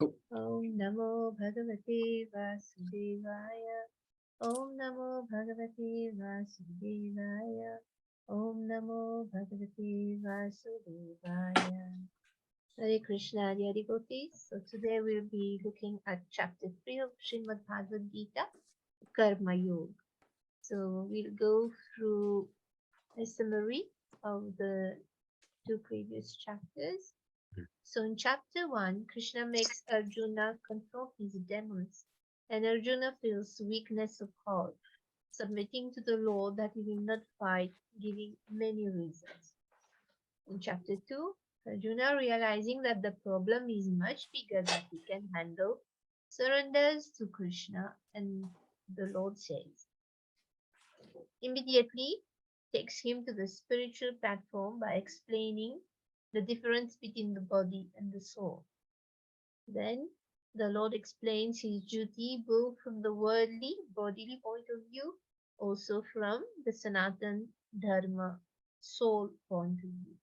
Oh. Om Namo Bhagavate Vasudevaya. Om Namo Bhagavate Vasudevaya. Om Namo Bhagavate Vasudevaya. Hare Krishna, Hare devotees. So today we'll be looking at chapter 3 of Srimad Bhagavad Gita, Karma Yoga. So we'll go through a summary of the two previous chapters. So in chapter 1, Krishna makes Arjuna confront his demons, and Arjuna feels weakness of heart, submitting to the Lord that he will not fight, giving many reasons. In chapter 2, Arjuna, realizing that the problem is much bigger than he can handle, surrenders to Krishna, and the Lord says, immediately takes him to the spiritual platform by explaining the difference between the body and the soul. Then the Lord explains his duty both from the worldly, bodily point of view, also from the Sanatan Dharma, soul point of view.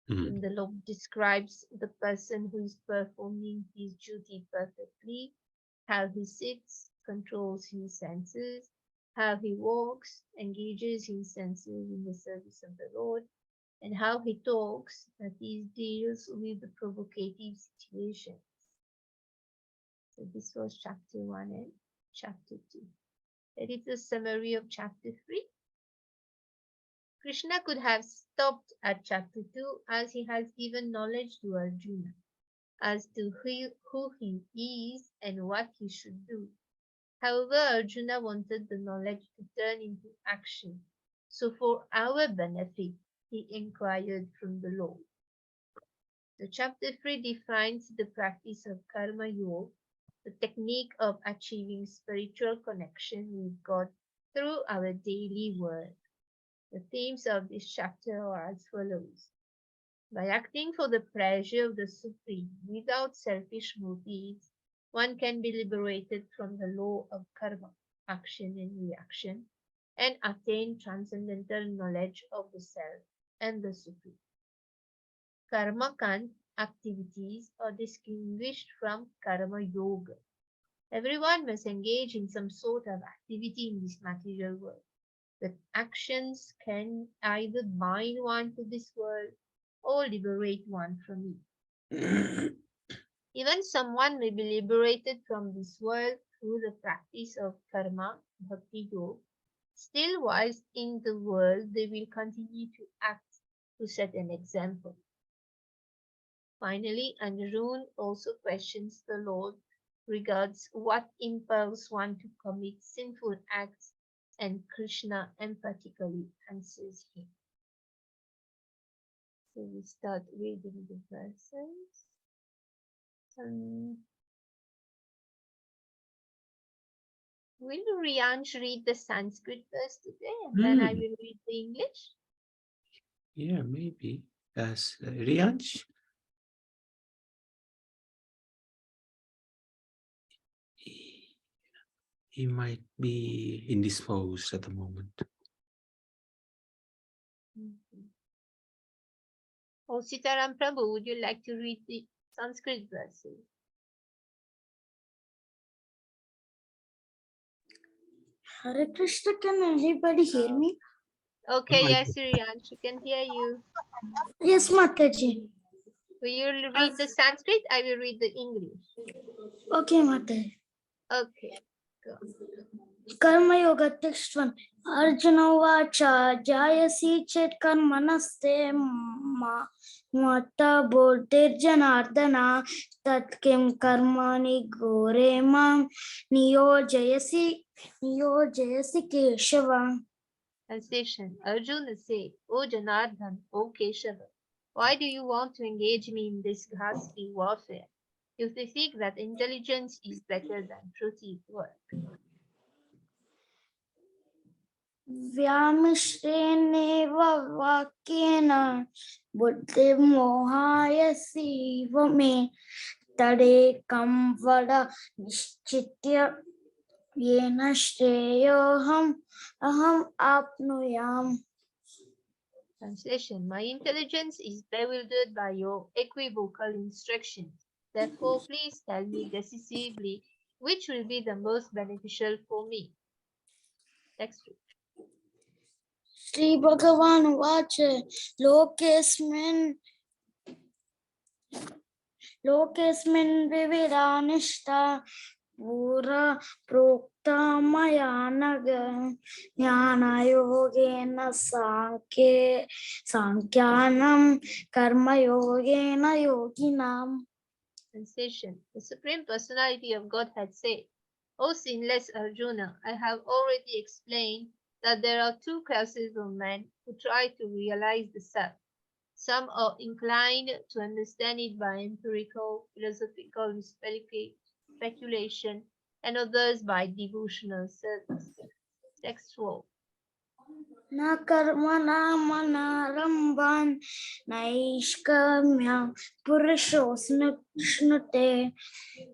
And the Lord describes the person who is performing his duty perfectly, how he sits, controls his senses, how he walks, engages his senses in the service of the Lord, and how he talks, that he deals with the provocative situations. So this was chapter 1 and chapter 2. That is a summary of chapter 3. Krishna could have stopped at chapter 2 as he has given knowledge to Arjuna as to who he is and what he should do. However, Arjuna wanted the knowledge to turn into action. So for our benefit, he inquired from the Lord. So chapter 3 defines the practice of Karma Yoga, the technique of achieving spiritual connection with God through our daily work. The themes of this chapter are as follows. By acting for the pleasure of the Supreme without selfish motives, one can be liberated from the law of karma, action and reaction, and attain transcendental knowledge of the self and the Supreme. Karma kand activities are distinguished from karma yoga. Everyone must engage in some sort of activity in this material world. The actions can either bind one to this world or liberate one from it. Even someone may be liberated from this world through the practice of karma, bhakti yoga. Still, whilst in the world, they will continue to act to set an example. Finally, Anirudh also questions the Lord regards what impels one to commit sinful acts, and Krishna emphatically answers him. So we start reading the verses. Will Riyansh read the Sanskrit verse today, and then I will read the English? Yeah, maybe. As Riyansh? He might be indisposed at the moment. Oh, Sitaram Prabhu, would you like to read the Sanskrit verses? Hare Krishna, can anybody hear me? Okay, yes, Riyansh, we can hear you. Yes, Mataji. Will you read the Sanskrit? I will read the English. Okay, Mataji. Okay, go. Karma Yoga text 1. Arjuna Vacha Jayasi Chet Karmanaste Mata Bodhir Janardana Tat Kim Karmani Gore Mam Niyojayasi Keshava. Translation. Arjuna said, O Janardhan, O Keshava, why do you want to engage me in this ghastly warfare? If they think that intelligence is better than fruitive work. Vyamishrenev Vakyena Buddhi Mohayasi Vame Tadekam Vada Nishchitya Yena Shreyoham Aham Apnuyam. Translation. My intelligence is bewildered by your equivocal instructions. Therefore, please tell me decisively which will be the most beneficial for me. Next week. Shri Bhagavan Vacha Lokesmin Vividanishta Pura Prokta Maya Naga Jnana Yogena Sankyanam Karma Yogena Yoginam. Sensation. The Supreme Personality of Godhead said, O sinless Arjuna, I have already explained that there are two classes of men who try to realize the self. Some are inclined to understand it by empirical, philosophical speculation, and others by devotional service. Text 4. Na karma namanarambhan naishkamyam purushosnute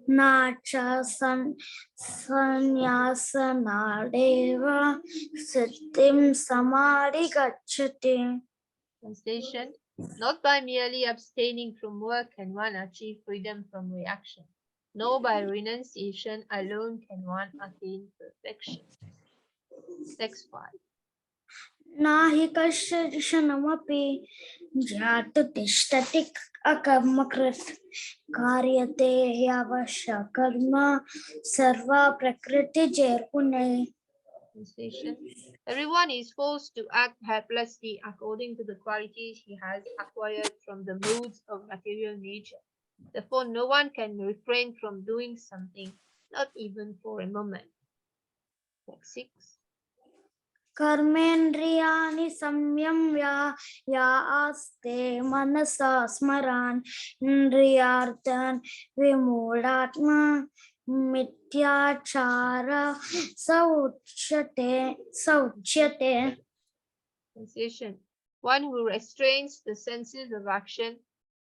nacha sanyasanadeva siddhim samadhi gacchati. Translation. Not by merely abstaining from work can one achieve freedom from reaction, nor by renunciation alone can one attain perfection. Text 5. Nahi kashanamapi jatu tishtati akarmakrit karyate yavasya karma sarva prakriti jerpune. Translation. Everyone is forced to act helplessly according to the qualities he has acquired from the moods of material nature. Therefore, no one can refrain from doing something, not even for a moment. Text 6. Karmendriyani samyamya ya aste manasa smaran indriyarthan vimulatma mityachara sauchyate. Translation. One who restrains the senses of action,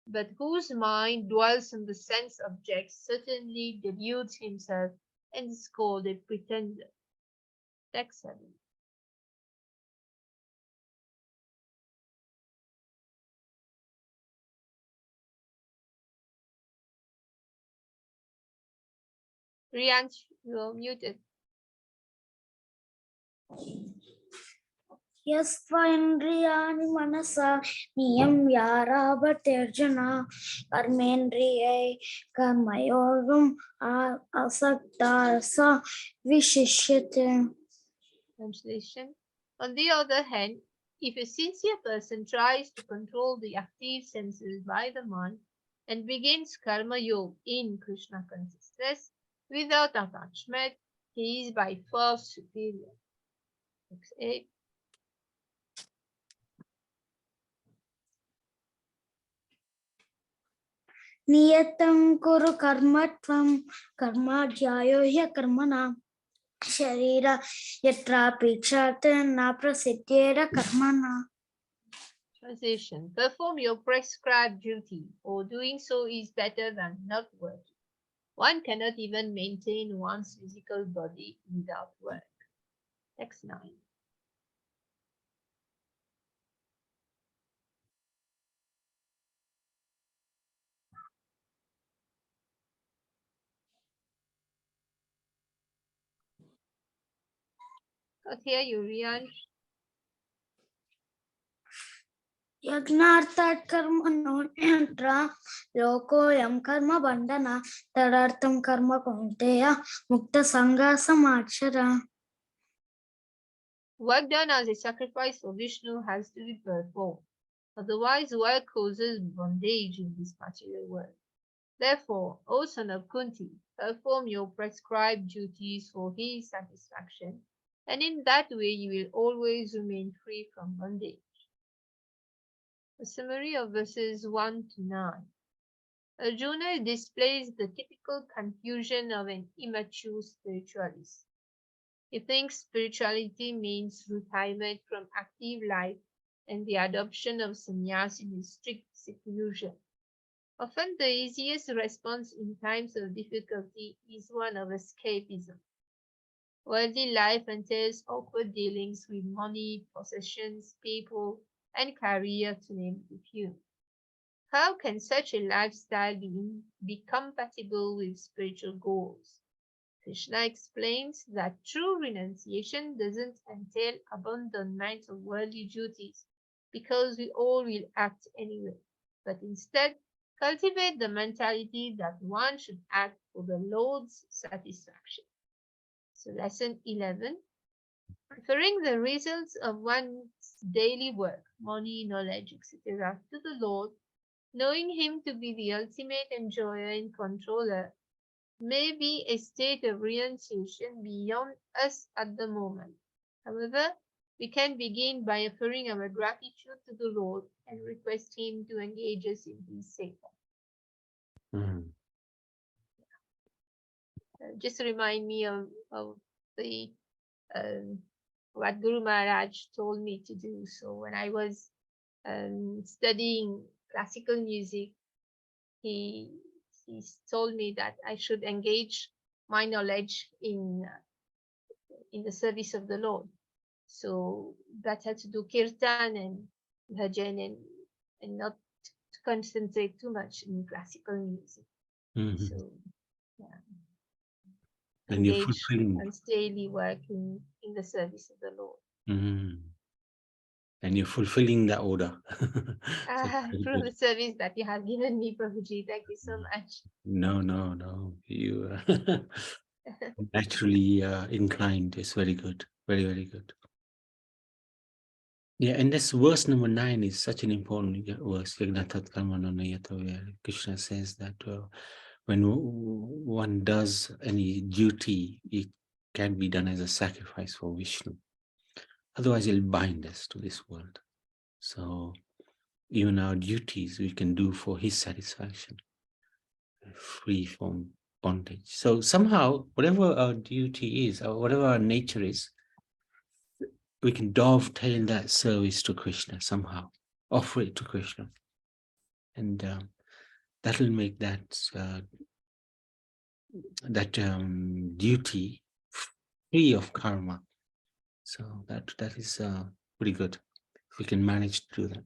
but whose mind dwells on the sense objects, certainly deludes himself and is called a pretender. Text 7. Riansh, you're muted. Yasva indriyani manasa niyamya rabatirjana karmendriyai karmayogam asakta sa vishishyate. Translation. On the other hand, if a sincere person tries to control the active senses by the mind and begins karma yoga in Krishna consciousness without attachment, he is by far superior. Text 8. Niyatam kuru karmatvam karma jyayo hya karmana sharira yatra pichate na prasiddhyera karmana. Translation. Perform your prescribed duty, for doing so is better than not working. One cannot even maintain one's physical body without work. Text 9. Got here, Riansh. Yagnarthat karma no yantra loko yam karma bandana tadartam karma kaunteya mukta sangha samachara. Work done as a sacrifice for Vishnu has to be performed. Otherwise, work causes bondage in this material world. Therefore, O son of Kunti, perform your prescribed duties for his satisfaction, and in that way you will always remain free from bondage. A summary of verses 1 to 9. Arjuna displays the typical confusion of an immature spiritualist. He thinks spirituality means retirement from active life and the adoption of sannyas in a strict seclusion. Often the easiest response in times of difficulty is one of escapism. Worldly life entails awkward dealings with money, possessions, people, and career, to name a few. How can such a lifestyle be compatible with spiritual goals? Krishna explains that true renunciation doesn't entail abandonment of worldly duties, because we all will act anyway, but instead cultivate the mentality that one should act for the Lord's satisfaction. So, lesson 11, referring the results of one's daily work, money, knowledge, etc., to the Lord, knowing Him to be the ultimate enjoyer and controller, may be a state of renunciation beyond us at the moment. However, we can begin by offering our gratitude to the Lord and request Him to engage us in His seva. Just remind me of the what Guru Maharaj told me to do. So when I was studying classical music, he told me that I should engage my knowledge in the service of the Lord. So that had to do kirtan and bhajan and not to concentrate too much in classical music. So yeah, And you're engage fulfilling. and daily work in the service of the Lord. And you're fulfilling that order. Through the service that you have given me, Prabhuji. Thank you so much. No. You naturally inclined. It's very good. Very, very good. Yeah, and this verse number 9 is such an important verse. Krishna says that when one does any duty, it can be done as a sacrifice for Vishnu. Otherwise, it'll bind us to this world. So even our duties we can do for his satisfaction, free from bondage. So somehow, whatever our duty is, or whatever our nature is, we can dovetail that service to Krishna somehow, offer it to Krishna. And that will make that duty free of karma. So that is pretty good if we can manage to do that.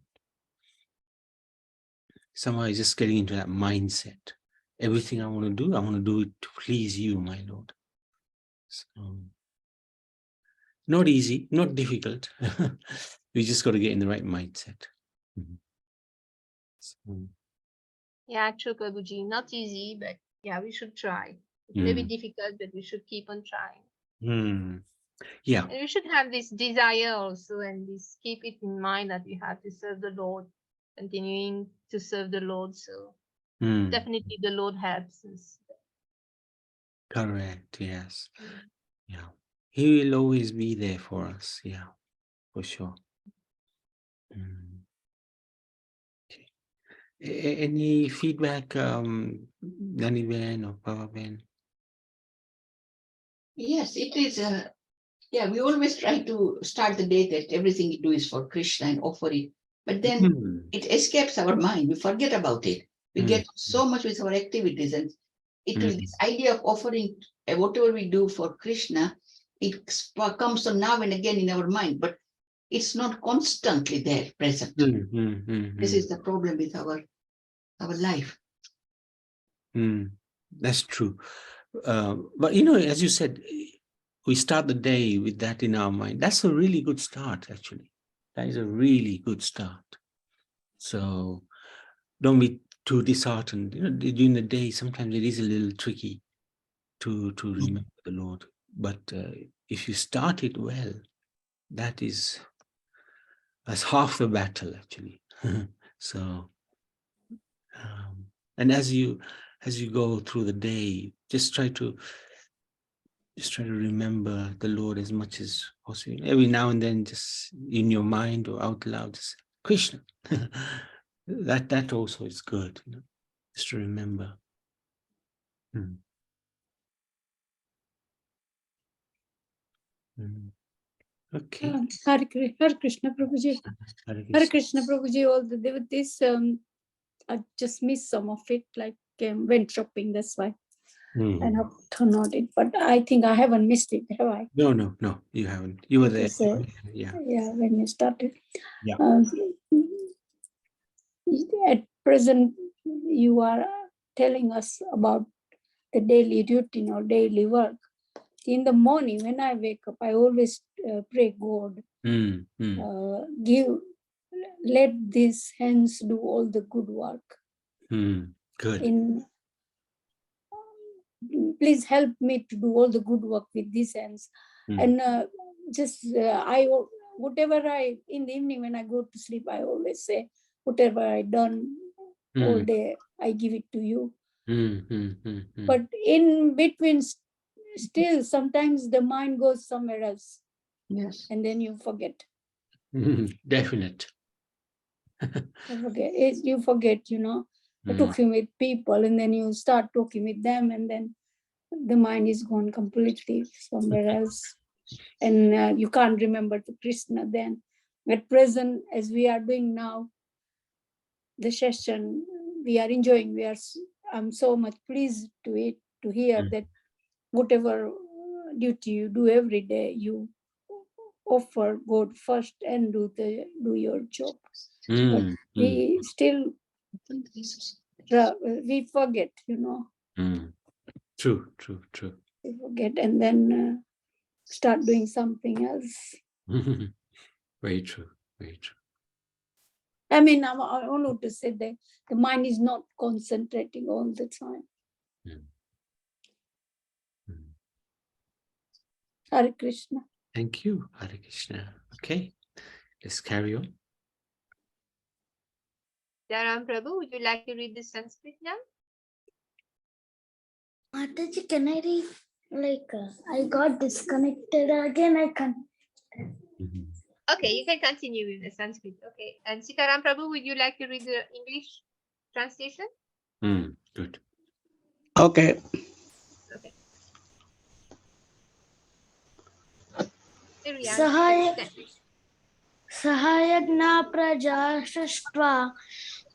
Somehow it's just getting into that mindset. Everything I want to do it to please you, my Lord. So, not easy, not difficult. We just got to get in the right mindset. So, yeah, true, Prabhuji. Not easy, but yeah, we should try. It may be difficult, but we should keep on trying. Yeah. And we should have this desire also, and this keep it in mind that we have to serve the Lord, continuing to serve the Lord. So definitely the Lord helps us. Correct, yes. Yeah. He will always be there for us, yeah, for sure. Okay. Any feedback, Nani Ben or Papa Ben? Yes, it is. Yeah, we always try to start the day that everything we do is for Krishna and offer it. But then it escapes our mind. We forget about it. We get so much with our activities, and it is this idea of offering whatever we do for Krishna. It comes so now and again in our mind, but it's not constantly there present. This is the problem with our life. That's true. But you know, as you said, we start the day with that in our mind. That's a really good start, actually. That is a really good start. So don't be too disheartened. You know, during the day, sometimes it is a little tricky to remember the Lord. But if you start it well, that's half the battle, actually. So, and as you go through the day, just try to remember the Lord as much as possible. Every now and then, just in your mind or out loud, just Krishna. that also is good, you know, just to remember. Okay. Hare Krishna Prabhuji. Hare Krishna Prabhuji. All the devotees, I just missed some of it, like went shopping, that's why. And have turned it, but I think I haven't missed it, have I? No, you haven't. You were there. Yeah, when you started. Yeah. at present you are telling us about the daily routine or daily work. In the morning when I wake up, I always pray God, let these hands do all the good work. Good. Please help me to do all the good work with these hands. And whatever I, in the evening when I go to sleep, I always say, whatever I done all day, I give it to you. But in between, still sometimes the mind goes somewhere else. Yes. And then you forget. Definite. You forget, talking with people, and then you start talking with them, and then the mind is gone completely somewhere else. And you can't remember the Krishna then. At present, as we are doing now, the session, we are enjoying. I'm so much pleased to hear that whatever duty you do every day, you offer God first and do your job. But we still we forget, True. We forget and then start doing something else. Very true. I mean, I want to say that the mind is not concentrating all the time. Hare Krishna. Thank you, Hare Krishna. Okay, let's carry on. Dharam Prabhu, would you like to read the Sanskrit now? Mataji, can I read? I got disconnected again. I can't. Okay, you can continue with the Sanskrit. Okay, and Sitaram Prabhu, would you like to read the English translation? Good. Okay. Sahayagna praja shrishva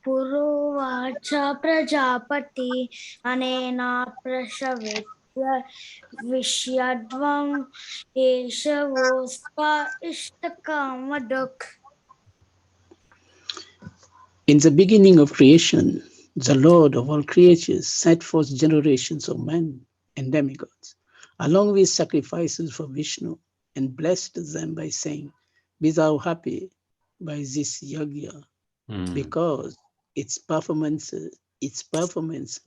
purovacha prajapati anena prashavitya vishyadvam eshavospa ishtakamaduk. In the beginning of creation, the Lord of all creatures set forth generations of men and demigods, along with sacrifices for Vishnu, and blessed them by saying, "Be thou happy by this yajna, because its performance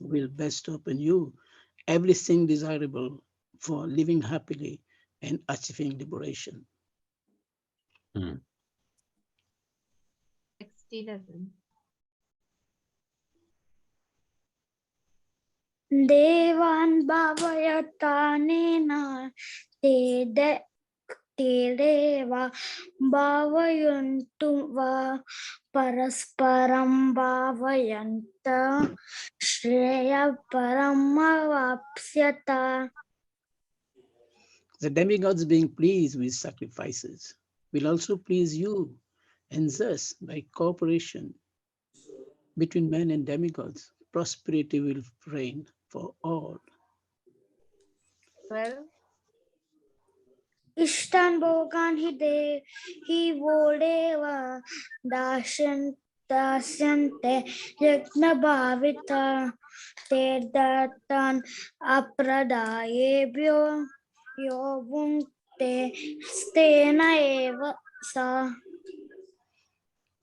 will bestow upon you everything desirable for living happily and achieving liberation." Text 11. Devan bhavayatanena te deva bhavayantu va parasparam bhavayanta shreya paramavapsyata. The demigods, being pleased with sacrifices, will also please you, and thus, by cooperation between men and demigods, prosperity will reign for all. 12. Ishtan bhogan hi vodeva dasyante yajna bhavita te datan apradayebhyo yovunte stena eva sa.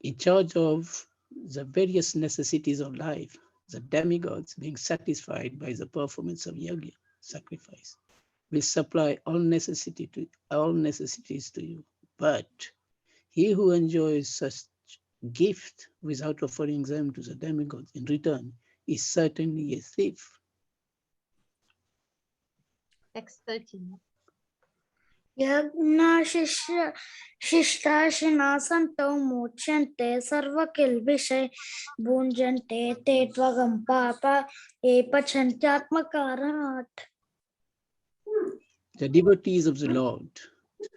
In charge of the various necessities of life, the demigods, being satisfied by the performance of yajna, sacrifice, will supply all necessities to you. But he who enjoys such gift without offering them to the demigods in return is certainly a thief. Text 13. Yagna Shishta Santo Mochante Sarva Kilbishe Bunjante Te Tvagam Papa E Pachantyatmakaranat. The devotees of the Lord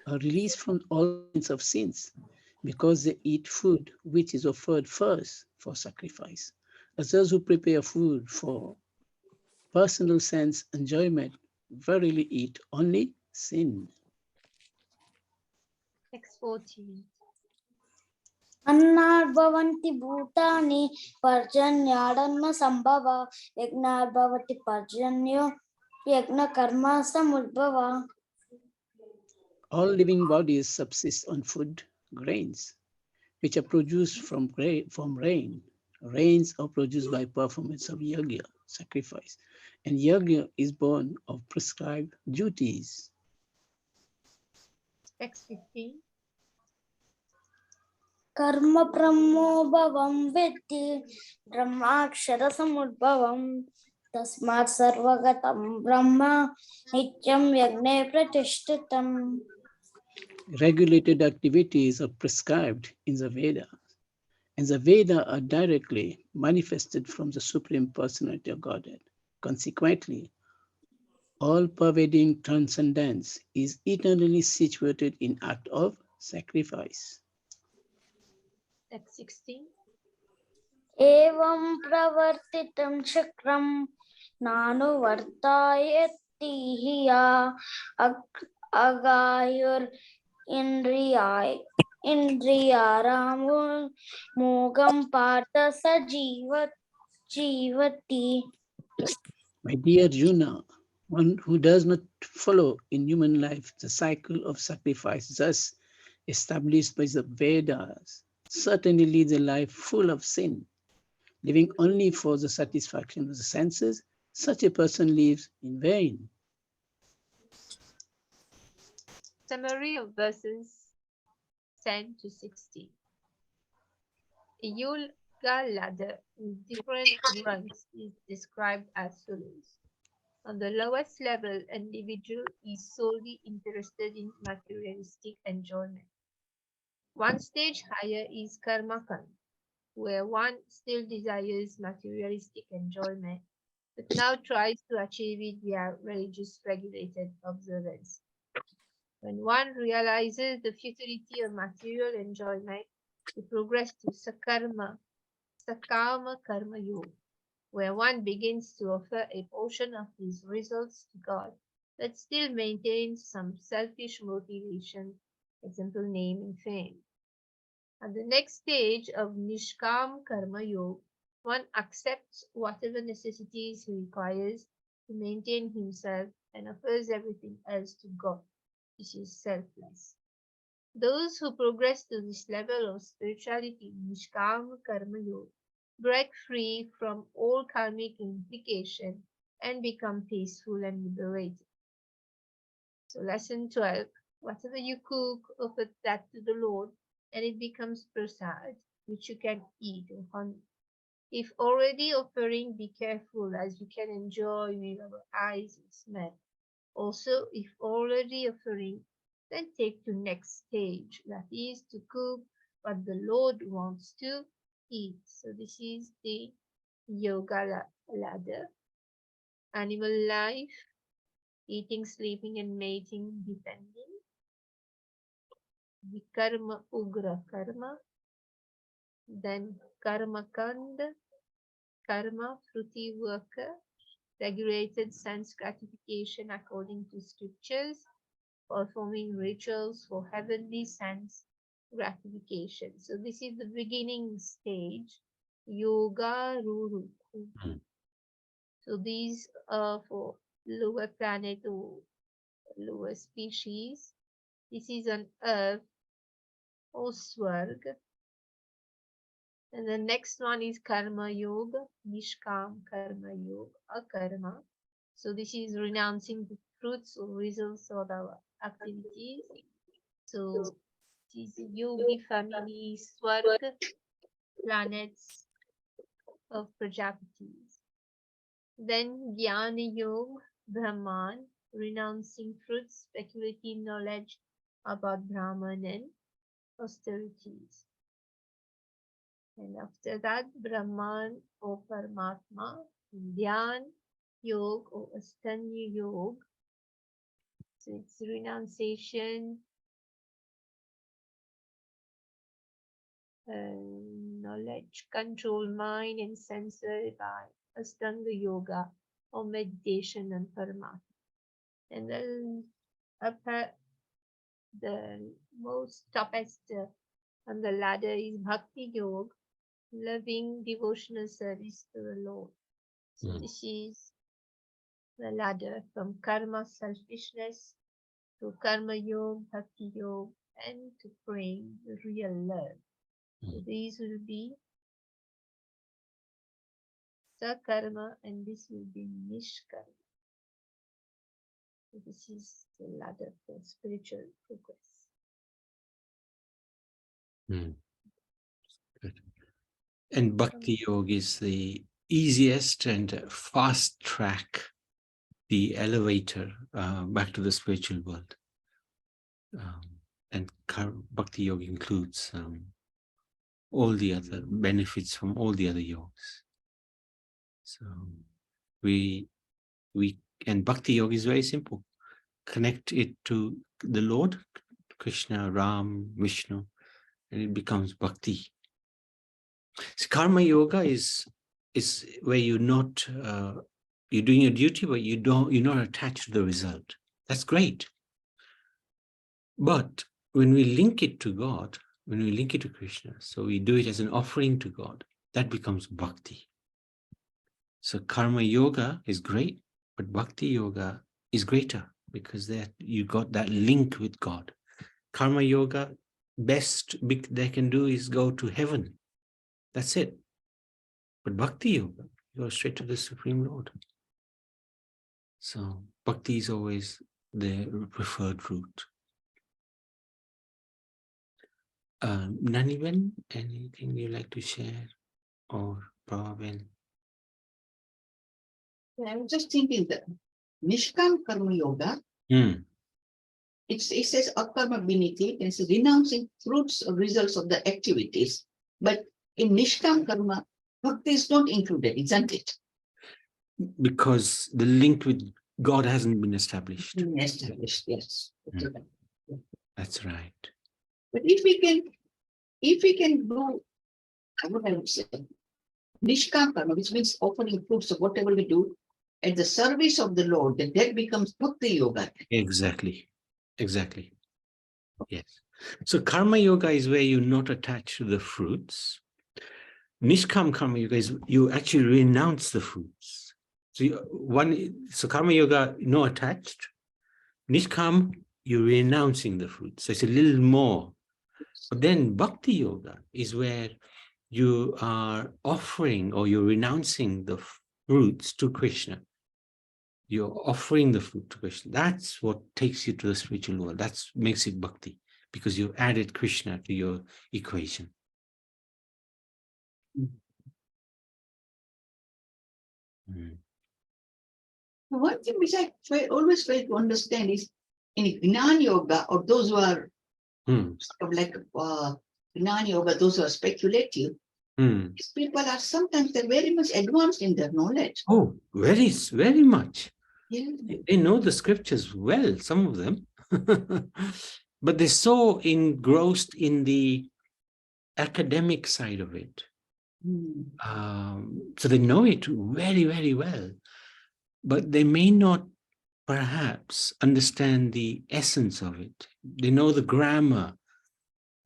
are released from all kinds of sins because they eat food which is offered first for sacrifice. As those who prepare food for personal sense enjoyment verily eat only sin. Text 14. अन्नाद्भवन्ति भूतानि पर्जन्यादन्न सम्भव यज्ञाद्भवति पर्जन्यो यज्ञकर्म समुद्भव. All living bodies subsist on food, grains, which are produced from rain. Rains are produced by performance of yajna, sacrifice, and yajna is born of prescribed duties. Text 15. Karma brahmo bhavam viddhi brahmakshara samudbhavam tasmat sarvagatam brahma nityam yagne pratishtitam. Regulated activities are prescribed in the Vedas, and the Vedas are directly manifested from the Supreme Personality of Godhead. Consequently, all-pervading transcendence is eternally situated in act of sacrifice. Text 16. Evam pravartitam chakram nanuvartayati hiya agayur indriyaramu mogam partha sajivati. My dear Juna, one who does not follow in human life the cycle of sacrifice thus established by the Vedas certainly leads a life full of sin. Living only for the satisfaction of the senses, such a person lives in vain. Summary of verses 10 to 16. A yoga ladder with different rungs is described as follows. On the lowest level, an individual is solely interested in materialistic enjoyment. One stage higher is karma kand, where one still desires materialistic enjoyment, but now tries to achieve it via religious regulated observance. When one realizes the futility of material enjoyment, they progress to sakama karma yoga, where one begins to offer a portion of his results to God, but still maintains some selfish motivation, example name and fame. At the next stage of Nishkam Karma Yoga, one accepts whatever necessities he requires to maintain himself and offers everything else to God. This is selfless. Those who progress to this level of spirituality, Nishkam Karma Yoga, break free from all karmic implication and become peaceful and liberated. So lesson 12, whatever you cook, offer that to the Lord and it becomes prasad, which you can eat or honey. If already offering, be careful as you can enjoy with our eyes and smell. Also, if already offering, then take to next stage, that is to cook what the Lord wants to eat. So this is the yoga ladder. Animal life, eating, sleeping, and mating, depending. Vikarma ugra karma. Then karma kanda, karma fruity worker, regulated sense gratification according to scriptures, performing rituals for heavenly sense gratification. So this is the beginning stage, yoga ruru. So these are for lower planet or lower species. This is on earth or swarg. And the next one is karma yoga, nishkam karma yoga, akarma. So this is renouncing the fruits or results of our activities. So this is yogi family, swarg, planets of Prajapatis. Then jnana yoga, Brahman, renouncing fruits, speculative knowledge about Brahman and austerities. And after that, Brahman or Paramatma, Dhyan Yoga or Astanya Yoga. So it's renunciation, knowledge, control mind and sensory by Astanga Yoga or meditation and Paramatma. And then the most toughest And the ladder is Bhakti Yoga, loving devotional service to the Lord. So this is the ladder from karma, selfishness, to karma yoga, bhakti yoga, and to praying real love. So these will be sakarma and this will be nishkarma. So this is the ladder for spiritual progress. Good. And Bhakti Yoga is the easiest and fast track, the elevator back to the spiritual world. And Bhakti Yoga includes all the other benefits from all the other yogas. So and Bhakti Yoga is very simple. Connect it to the Lord, Krishna, Ram, Vishnu, and it becomes Bhakti. So Karma Yoga is where you're not you're doing your duty, but you're not attached to the result. That's great. But when we link it to God, when we link it to Krishna, so we do it as an offering to God, that becomes Bhakti. So Karma Yoga is great, but Bhakti Yoga is greater because you got that link with God. Karma Yoga, best they can do is go to heaven. That's it. But Bhakti Yoga, you go straight to the Supreme Lord. So Bhakti is always the preferred route. Naniben, anything you like to share? Or Prabhaben? I'm just thinking that Nishkam Karma Yoga, it says Akarma Biniti, it's renouncing fruits or results of the activities. But in Nishkam Karma, Bhakti is not included, isn't it? Because the link with God hasn't been established. Established, yes. That's right. But if we can do, what I would say, Nishkam Karma, which means offering fruits of whatever we do at the service of the Lord, then that becomes Bhakti Yoga. Exactly. Yes. So Karma Yoga is where you're not attached to the fruits. Nishkam Karma Yoga is you actually renounce the fruits. So Karma Yoga, no attached. Nishkam, you're renouncing the fruits. So it's a little more. But then Bhakti Yoga is where you are offering or you're renouncing the fruits to Krishna. You're offering the fruit to Krishna. That's what takes you to the spiritual world. That makes it Bhakti, because you've added Krishna to your equation. One thing which I always fail to understand is in Gnan Yoga, or those who are sort of like Gnan Yoga, those who are speculative, these people are sometimes they're very much advanced in their knowledge. Oh, very, very much. Yeah. They know the scriptures well, some of them. But they're so engrossed in the academic side of it. So they know it very, very well. But they may not perhaps understand the essence of it. They know the grammar,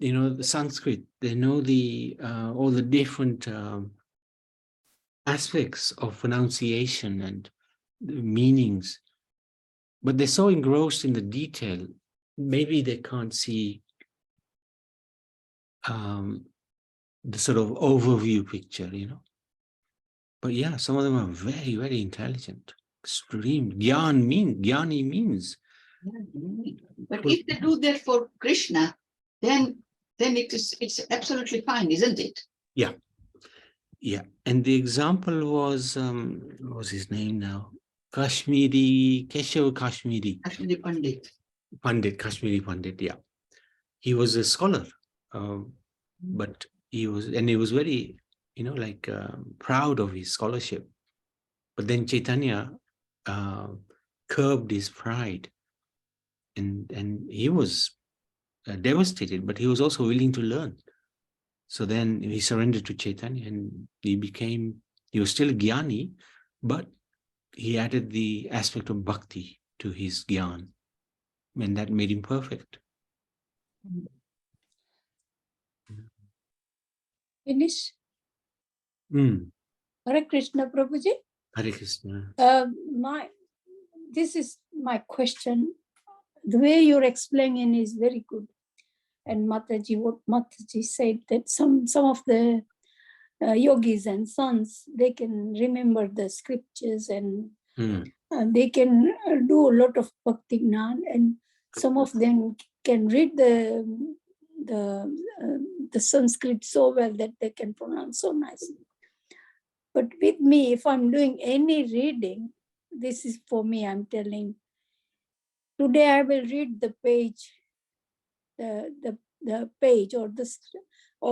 they know the Sanskrit, they know the all the different aspects of pronunciation and the meanings, but they're so engrossed in the detail, maybe they can't see the sort of overview picture, But yeah, some of them are very, very intelligent. Extreme. Jnani means. But if they do that for Krishna, then it's absolutely fine, isn't it? Yeah. And the example was what was his name now? Keshav Kashmiri. Actually, Kashmiri Pandit, yeah. He was a scholar, but he was very, proud of his scholarship. But then Chaitanya curbed his pride, and he was devastated, but he was also willing to learn. So then he surrendered to Chaitanya, and he was still a Jnani, but he added the aspect of bhakti to his Gyan, and that made him perfect. Finish. Mm. Hare Krishna, Prabhuji. Hare Krishna. This is my question. The way you're explaining is very good. And Mataji, what Mataji said, that some of the yogis and sons, they can remember the scriptures and they can do a lot of bhakti gnan, and some of them can read the Sanskrit so well that they can pronounce so nicely. But with me, if I'm doing any reading, this is for me, I'm telling, today I will read the page, the page or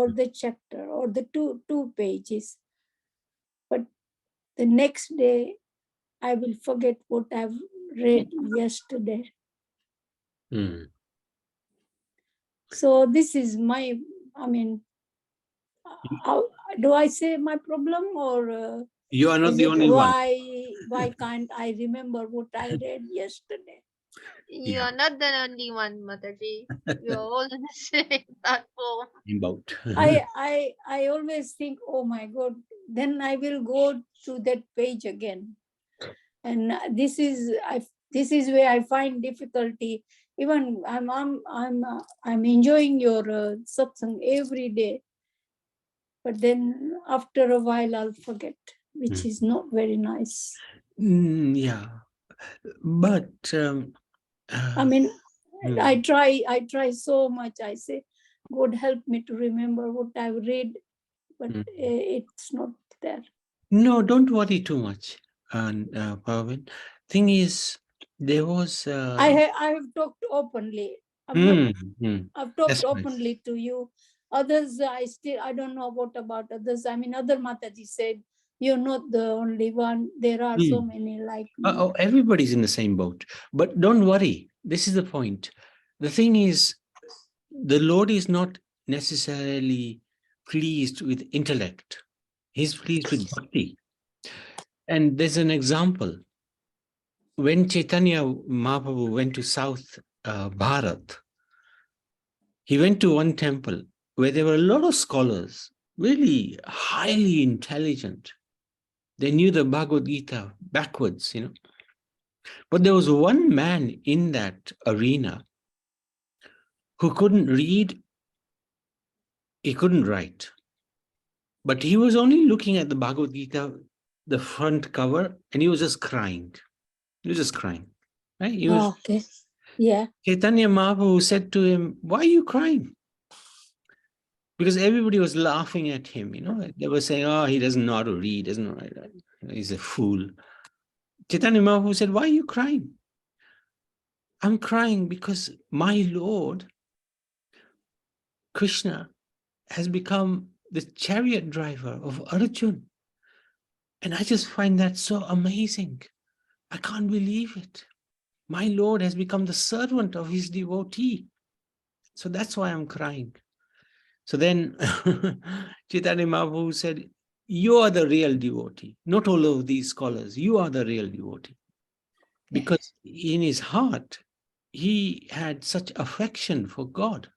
the chapter or the two pages. But the next day, I will forget what I've read yesterday. So this is my, I mean, how, do I say my problem, or you are not the only one. Why can't I remember what I read yesterday? You are not the only one, Mataji. You're all on the same platform. I always think, oh my God, then I will go to that page again. And this is where I find difficulty. Even I'm enjoying your satsang every day, but then after a while I'll forget, which is not very nice. Yeah, but I mean, I try so much. I say, God help me to remember what I've read, but it's not there. No, don't worry too much, Pavan. Thing is, there was. I have talked openly. I've talked openly to you. Others, I don't know about others. I mean, other Mataji said, you're not the only one. There are so many like me. Everybody's in the same boat. But don't worry. This is the point. The thing is, the Lord is not necessarily pleased with intellect. He's pleased with bhakti. And there's an example. When Chaitanya Mahaprabhu went to South Bharat, he went to one temple where there were a lot of scholars, really highly intelligent. They knew the Bhagavad Gita backwards, But there was one man in that arena who couldn't read, he couldn't write. But he was only looking at the Bhagavad Gita, the front cover, and he was just crying. He was just crying. Right? Okay. Yeah. Chaitanya Mahaprabhu said to him, why are you crying? Because everybody was laughing at him, They were saying, oh, he doesn't know how to read, doesn't know how to write. He's a fool. Chaitanya Mahaprabhu said, why are you crying? I'm crying because my Lord, Krishna, has become the chariot driver of Arjuna. And I just find that so amazing. I can't believe it. My Lord has become the servant of his devotee. So that's why I'm crying. So then Chaitanya Mahaprabhu said, you are the real devotee, not all of these scholars. You are the real devotee. Because in his heart, he had such affection for God.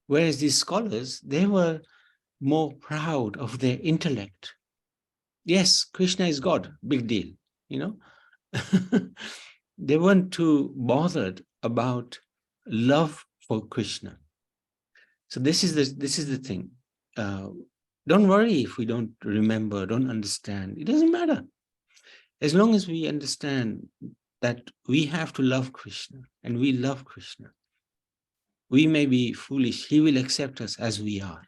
Whereas these scholars, they were more proud of their intellect. Yes, Krishna is God, big deal, They weren't too bothered about love for Krishna. So this is the thing. Don't worry if we don't remember, don't understand. It doesn't matter. As long as we understand that we have to love Krishna and we love Krishna, we may be foolish. He will accept us as we are.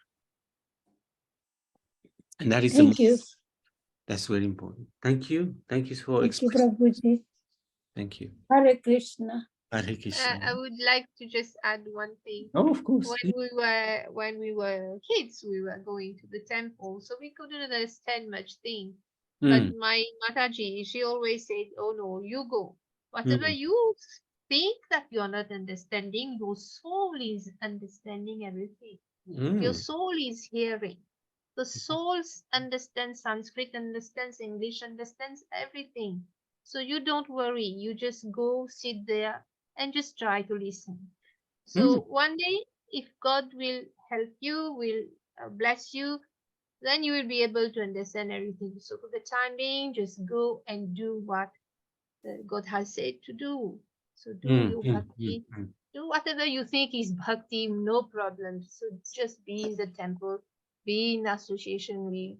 And that is Thank you. That's very important. Thank you. Thank you for Thank you, Prabhuji. Thank you. Hare Krishna. Hare Krishna. I would like to just add one thing. Oh, of course. When we were kids, we were going to the temple, so we couldn't understand much thing. But my Mataji, she always said, "Oh no, you go. Whatever you think that you are not understanding, your soul is understanding everything. Your soul is hearing. The soul understands Sanskrit, understands English, understands everything. So you don't worry. You just go sit there and just try to listen. So one day, if God will help you, will bless you, then you will be able to understand everything. So for the time being, just go and do what God has said to do. So do your bhakti. Do whatever you think is bhakti, no problem. So just be in the temple, be in association with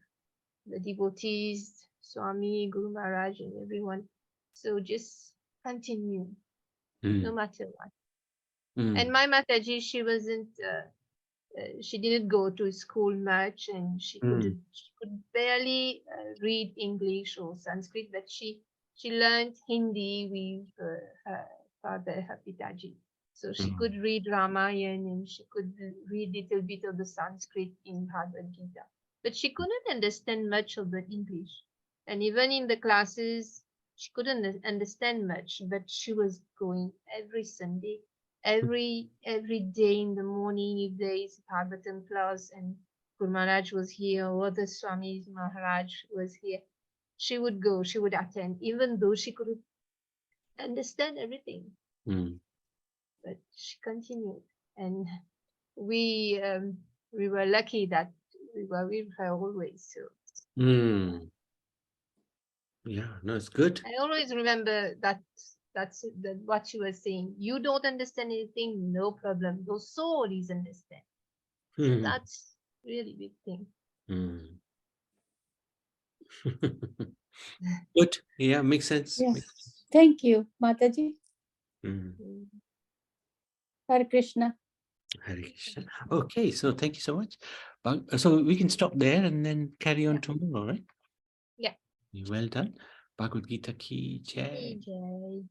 the devotees, Swami, Guru Maharaj, and everyone. So just continue, no matter what. And my Mataji, she didn't go to school much, and she could barely read English or Sanskrit, but she learned Hindi with her father, her Pitaji. So she could read Ramayana, and she could read little bit of the Sanskrit in Bhagavad Gita. But she couldn't understand much of the English. And even in the classes, she couldn't understand much, but she was going every Sunday, every day in the morning. If there is Bhagavatam class and Guru Maharaj was here, or the Swami Maharaj was here, she would go, she would attend, even though she couldn't understand everything. But she continued, and we were lucky that we were with her always. So yeah, no, it's good. I always remember that's what she was saying. You don't understand anything, no problem. Your soul is understand. So that's really big thing. Good. Yeah, makes sense. Yeah. Thank you, Mataji. Hare Krishna. Hare Krishna. Okay, so thank you so much. So we can stop there and then carry on tomorrow, right? Yeah. Well done. Bhagavad Gita ki jai. Jai.